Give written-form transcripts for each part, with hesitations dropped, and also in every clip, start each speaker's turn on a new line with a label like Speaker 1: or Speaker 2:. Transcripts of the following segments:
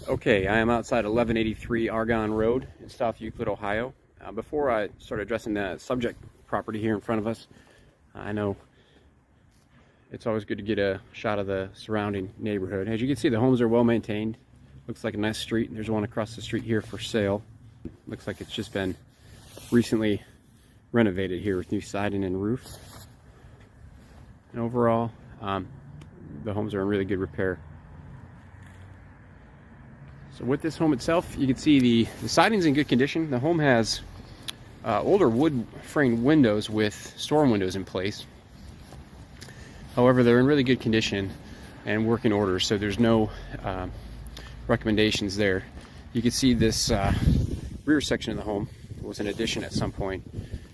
Speaker 1: Okay, I am outside 1183 Argonne Road in South Euclid, Ohio. Before I start addressing the subject property here in front of us, I know it's always good to get a shot of the surrounding neighborhood. As you can see, the homes are well maintained. Looks like a nice street. There's one across the street here for sale. Looks like it's just been recently renovated here with new siding and roof. And overall, the homes are in really good repair. So with this home itself, you can see the siding's in good condition. The home has older wood framed windows with storm windows in place. However, they're in really good condition and working order, so there's no recommendations there. You can see this rear section of the home was an addition at some point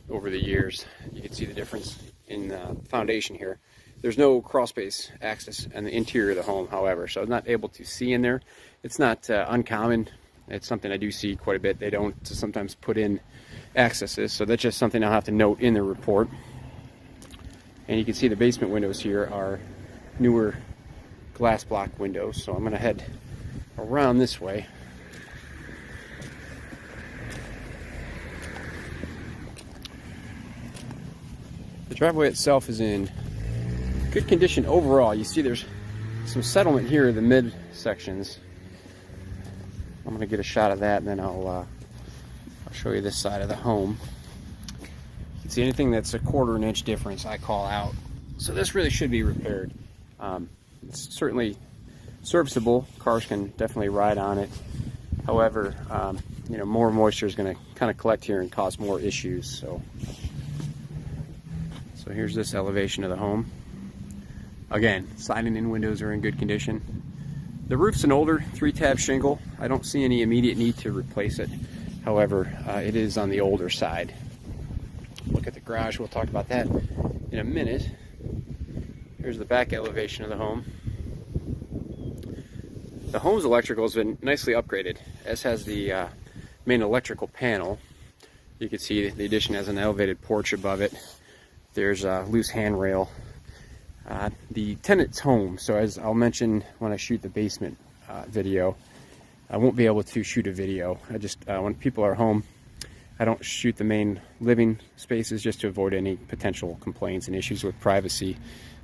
Speaker 1: over the years. You can see the difference in the foundation here. There's no crawl space access in the interior of the home, however, so I'm not able to see in there. It's not uncommon. It's something I do see quite a bit. They don't sometimes put in accesses, so that's just something I'll have to note in the report. And you can see the basement windows here are newer glass block windows, so I'm going to head around this way. The driveway itself is in good condition overall. You see there's some settlement here in the mid sections. I'm going to get a shot of that, and then I'll show you this side of the home. You can see anything that's a 1/4 inch difference I call out. So this really should be repaired. It's certainly serviceable. Cars can definitely ride on it. However, you know, more moisture is going to kind of collect here and cause more issues. So here's this elevation of the home. Again, siding and windows are in good condition. The roof's an older 3-tab shingle. I don't see any immediate need to replace it. However, it is on the older side. Look at the garage. We'll talk about that in a minute. Here's the back elevation of the home. The home's electrical has been nicely upgraded, as has the main electrical panel. You can see the addition has an elevated porch above it. There's a loose handrail. The tenant's home, so as I'll mention when I shoot the basement video, I won't be able to shoot a video. I just, when people are home, I don't shoot the main living spaces just to avoid any potential complaints and issues with privacy,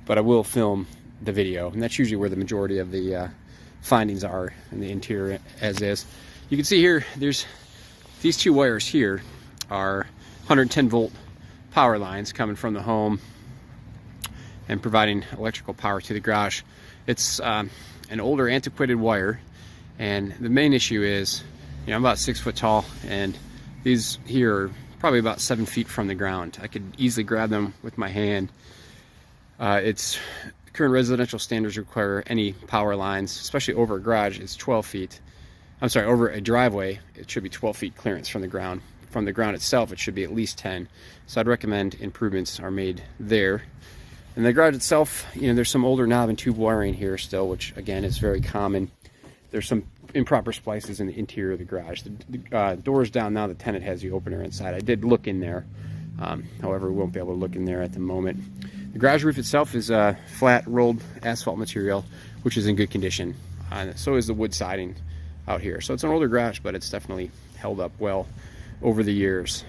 Speaker 1: but I will film the video, and that's usually where the majority of the findings are in the interior as is. You can see here, there's these 2 wires here are 110 volt power lines coming from the home and providing electrical power to the garage. It's an older antiquated wire, and the main issue is, you know, I'm about 6 foot tall, and these here are probably about 7 feet from the ground. I could easily grab them with my hand. It's current residential standards require any power lines, especially over a garage, is 12 feet. I'm sorry, over a driveway, it should be 12 feet clearance from the ground. From the ground itself, it should be at least 10. So I'd recommend improvements are made there. And the garage itself, you know, there's some older knob and tube wiring here still, which again is very common. There's some improper splices in the interior of the garage. The door's down now, the tenant has the opener inside. I did look in there, however, we won't be able to look in there at the moment. The garage roof itself is flat rolled asphalt material, which is in good condition. So is the wood siding out here. So it's an older garage, but it's definitely held up well over the years.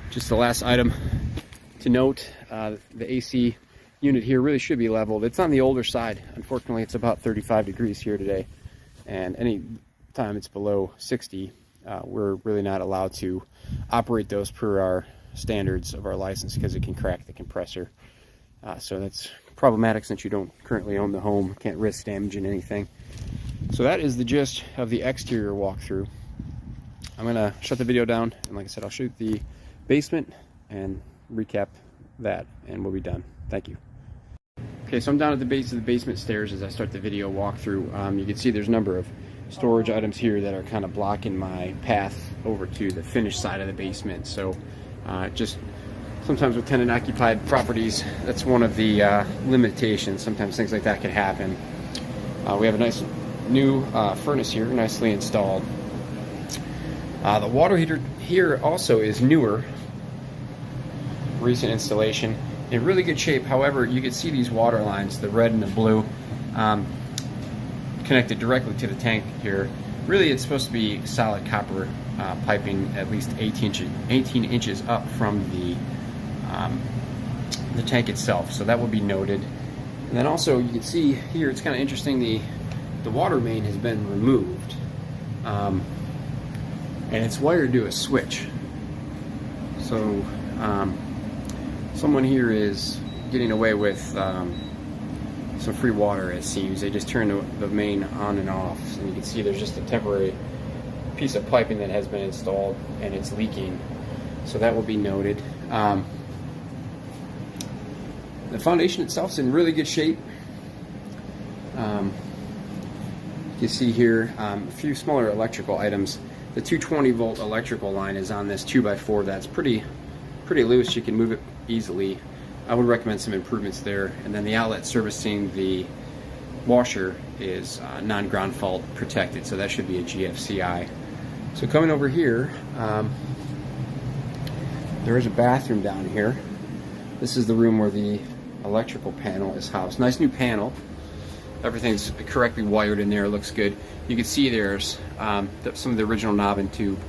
Speaker 1: Just the last item to note, the AC unit here really should be leveled. It's on the older side. Unfortunately, it's about 35 degrees here today, and any time it's below 60, we're really not allowed to operate those per our standards of our license because it can crack the compressor. So that's problematic since you don't currently own the home, can't risk damaging anything. So that is the gist of the exterior walkthrough. I'm gonna shut the video down, and like I said, I'll shoot the basement and recap that, and we'll be done. Thank you. Okay, so I'm down at the base of the basement stairs as I start the video walkthrough. You can see there's a number of storage items here that are kind of blocking my path over to the finished side of the basement. So just sometimes with tenant occupied properties, that's one of the limitations. Sometimes things like that can happen. We have a nice new furnace here, nicely installed. The water heater here also is newer, recent installation, in really good shape. However, you can see these water lines, the red and the blue, kind connected directly to the tank here. Really, it's supposed to be solid copper piping, at least 18 inches up from the tank itself. So that will be noted. And then also, you can see here, it's kind of interesting. The water main has been removed, and it's wired to a switch. So someone here is getting away with some free water, it seems. They just turn the main on and off, and you can see there's just a temporary piece of piping that has been installed and it's leaking, so that will be noted. The foundation itself is in really good shape. You see here a few smaller electrical items. The 220 volt electrical line is on this 2x4 that's pretty loose. You can move it easily. I would recommend some improvements there. And then the outlet servicing the washer is non-ground fault protected, so that should be a GFCI. So coming over here, there is a bathroom down here. This is the room where the electrical panel is housed. Nice new panel. Everything's correctly wired in there. It looks good. You can see there's some of the original knob and tube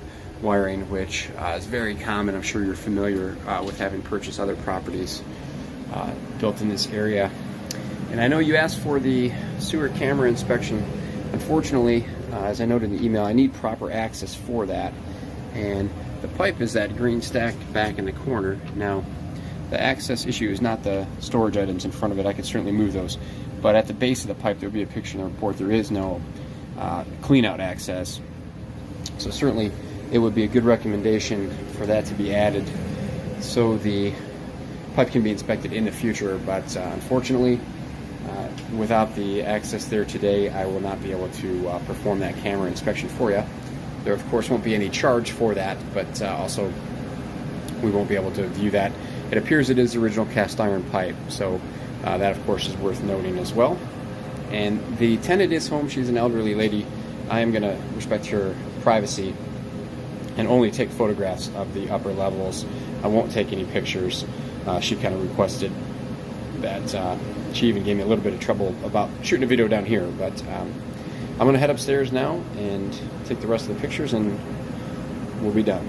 Speaker 1: wiring, which is very common. I'm sure you're familiar with having purchased other properties built in this area. And I know you asked for the sewer camera inspection. Unfortunately, as I noted in the email, I need proper access for that. And the pipe is that green stacked back in the corner. Now, the access issue is not the storage items in front of it. I could certainly move those. But at the base of the pipe, there'll be a picture in the report. There is no clean-out access. So certainly, it would be a good recommendation for that to be added so the pipe can be inspected in the future. But unfortunately, without the access there today, I will not be able to perform that camera inspection for you. There, of course, won't be any charge for that, but also we won't be able to view that. It appears it is the original cast iron pipe, so that, of course, is worth noting as well. And the tenant is home. She's an elderly lady. I am going to respect her privacy and only take photographs of the upper levels. I won't take any pictures. She kind of requested that. She even gave me a little bit of trouble about shooting a video down here, but I'm going to head upstairs now and take the rest of the pictures, and we'll be done.